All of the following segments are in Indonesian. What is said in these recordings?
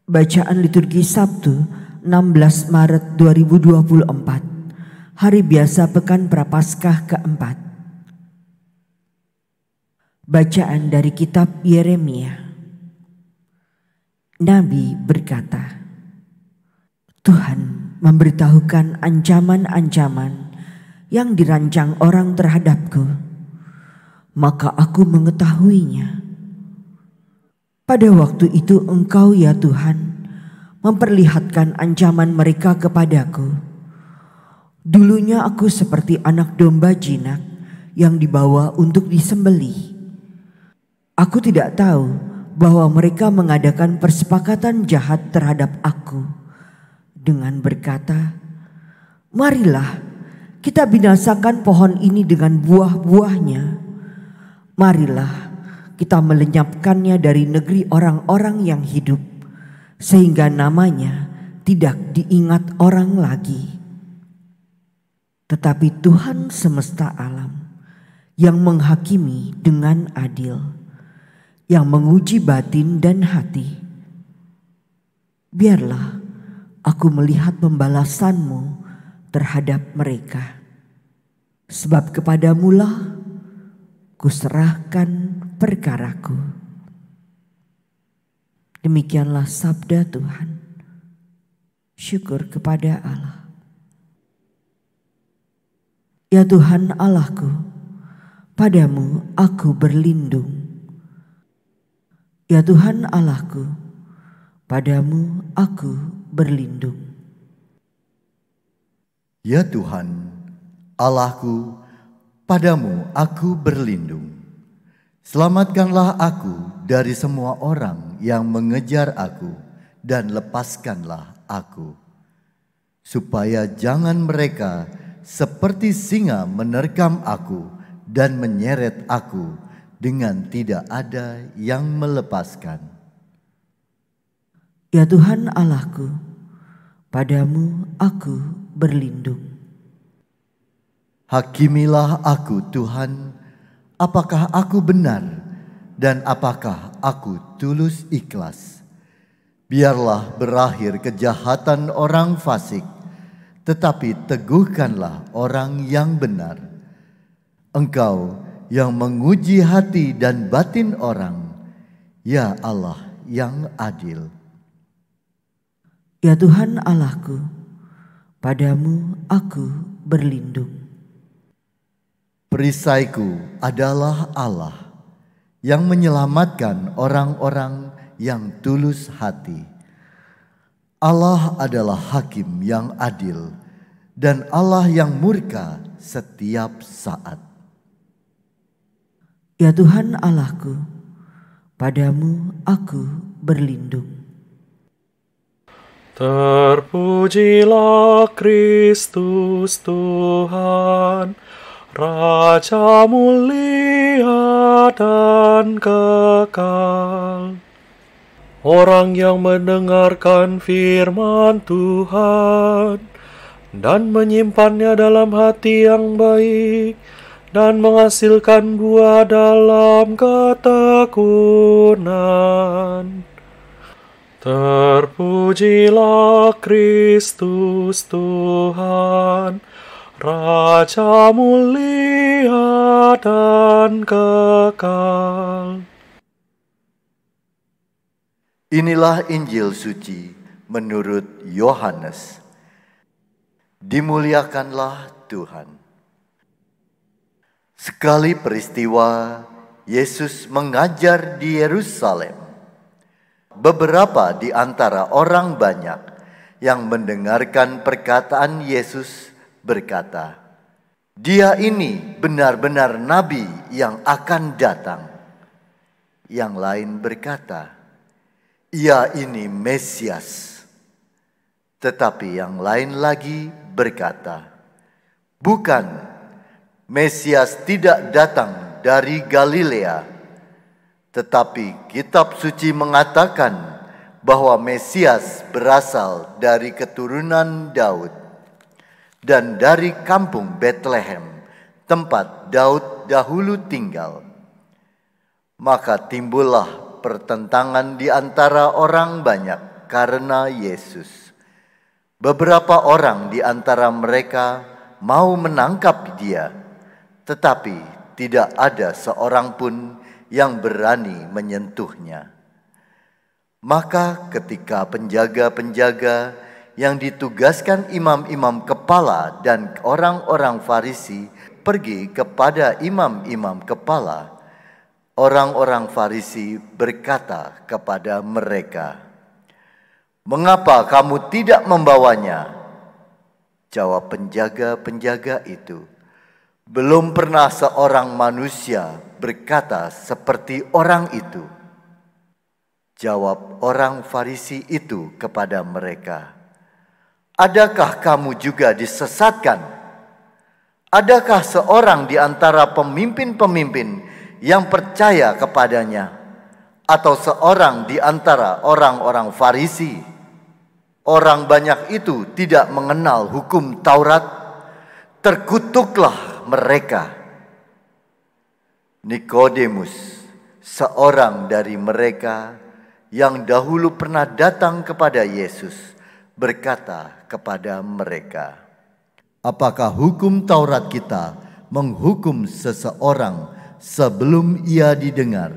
Bacaan liturgi Sabtu 16 Maret 2024, Hari Biasa Pekan Prapaskah keempat. Bacaan dari kitab Yeremia. Nabi berkata, Tuhan memberitahukan ancaman-ancaman yang dirancang orang terhadapku, maka aku mengetahuinya. Pada waktu itu Engkau ya Tuhan memperlihatkan ancaman mereka kepadaku. Dulunya aku seperti anak domba jinak yang dibawa untuk disembelih. Aku tidak tahu bahwa mereka mengadakan persepakatan jahat terhadap aku dengan berkata, marilah kita binasakan pohon ini dengan buah-buahnya. Marilah kita melenyapkannya dari negeri orang-orang yang hidup, sehingga namanya tidak diingat orang lagi. Tetapi Tuhan semesta alam yang menghakimi dengan adil, yang menguji batin dan hati. Biarlah aku melihat pembalasan-Mu terhadap mereka, sebab kepadamu-lah kuserahkan perkaraku. Demikianlah sabda Tuhan. Syukur kepada Allah. Ya Tuhan Allahku, padamu aku berlindung. Ya Tuhan Allahku, padamu aku berlindung. Ya Tuhan Allahku, padamu aku berlindung. Selamatkanlah aku dari semua orang yang mengejar aku, dan lepaskanlah aku, supaya jangan mereka seperti singa menerkam aku dan menyeret aku dengan tidak ada yang melepaskan. Ya Tuhan Allahku, padamu aku berlindung. Hakimilah aku Tuhan, apakah aku benar dan apakah aku tulus ikhlas. Biarlah berakhir kejahatan orang fasik, tetapi teguhkanlah orang yang benar. Engkau yang menguji hati dan batin orang, ya Allah yang adil. Ya Tuhan Allahku, padamu aku berlindung. Perisaiku adalah Allah yang menyelamatkan orang-orang yang tulus hati. Allah adalah hakim yang adil dan Allah yang murka setiap saat. Ya Tuhan Allahku, padamu aku berlindung. Terpujilah Kristus Tuhan, Raja mulia dan kekal. Orang yang mendengarkan firman Tuhan dan menyimpannya dalam hati yang baik dan menghasilkan buah dalam ketekunan. Terpujilah Kristus Tuhan, Raja mulia dan kekal. Inilah Injil suci menurut Yohanes. Dimuliakanlah Tuhan. Sekali peristiwa Yesus mengajar di Yerusalem. Beberapa di antara orang banyak yang mendengarkan perkataan Yesus berkata, "Dia ini benar-benar nabi yang akan datang." Yang lain berkata, "Ia ini Mesias." Tetapi yang lain lagi berkata, "Bukan, Mesias tidak datang dari Galilea." Tetapi kitab suci mengatakan bahwa Mesias berasal dari keturunan Daud dan dari kampung Betlehem, tempat Daud dahulu tinggal. Maka timbullah pertentangan di antara orang banyak. karena Yesus. Beberapa orang di antara mereka mau menangkap dia, tetapi tidak ada seorang pun yang berani menyentuhnya. Maka ketika penjaga-penjaga yang ditugaskan imam-imam kepala dan orang-orang Farisi pergi kepada imam-imam kepala, orang-orang Farisi berkata kepada mereka, "Mengapa kamu tidak membawanya?" Jawab penjaga-penjaga itu, "Belum pernah seorang manusia berkata seperti orang itu." Jawab orang Farisi itu kepada mereka, "Adakah kamu juga disesatkan? Adakah seorang di antara pemimpin-pemimpin yang percaya kepadanya, atau seorang di antara orang-orang Farisi? Orang banyak itu tidak mengenal hukum Taurat. Terkutuklah mereka." Nikodemus, seorang dari mereka yang dahulu pernah datang kepada Yesus, berkata kepada mereka, "Apakah hukum Taurat kita menghukum seseorang sebelum ia didengar,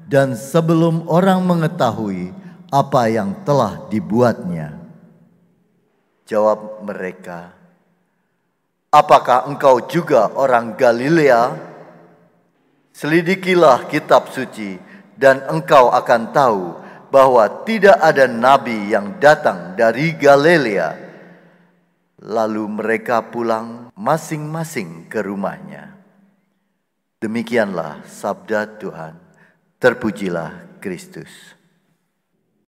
dan sebelum orang mengetahui apa yang telah dibuatnya?" Jawab mereka, "Apakah engkau juga orang Galilea? Selidikilah kitab suci, dan engkau akan tahu bahwa tidak ada nabi yang datang dari Galilea." Lalu mereka pulang masing-masing ke rumahnya. Demikianlah sabda Tuhan. Terpujilah Kristus.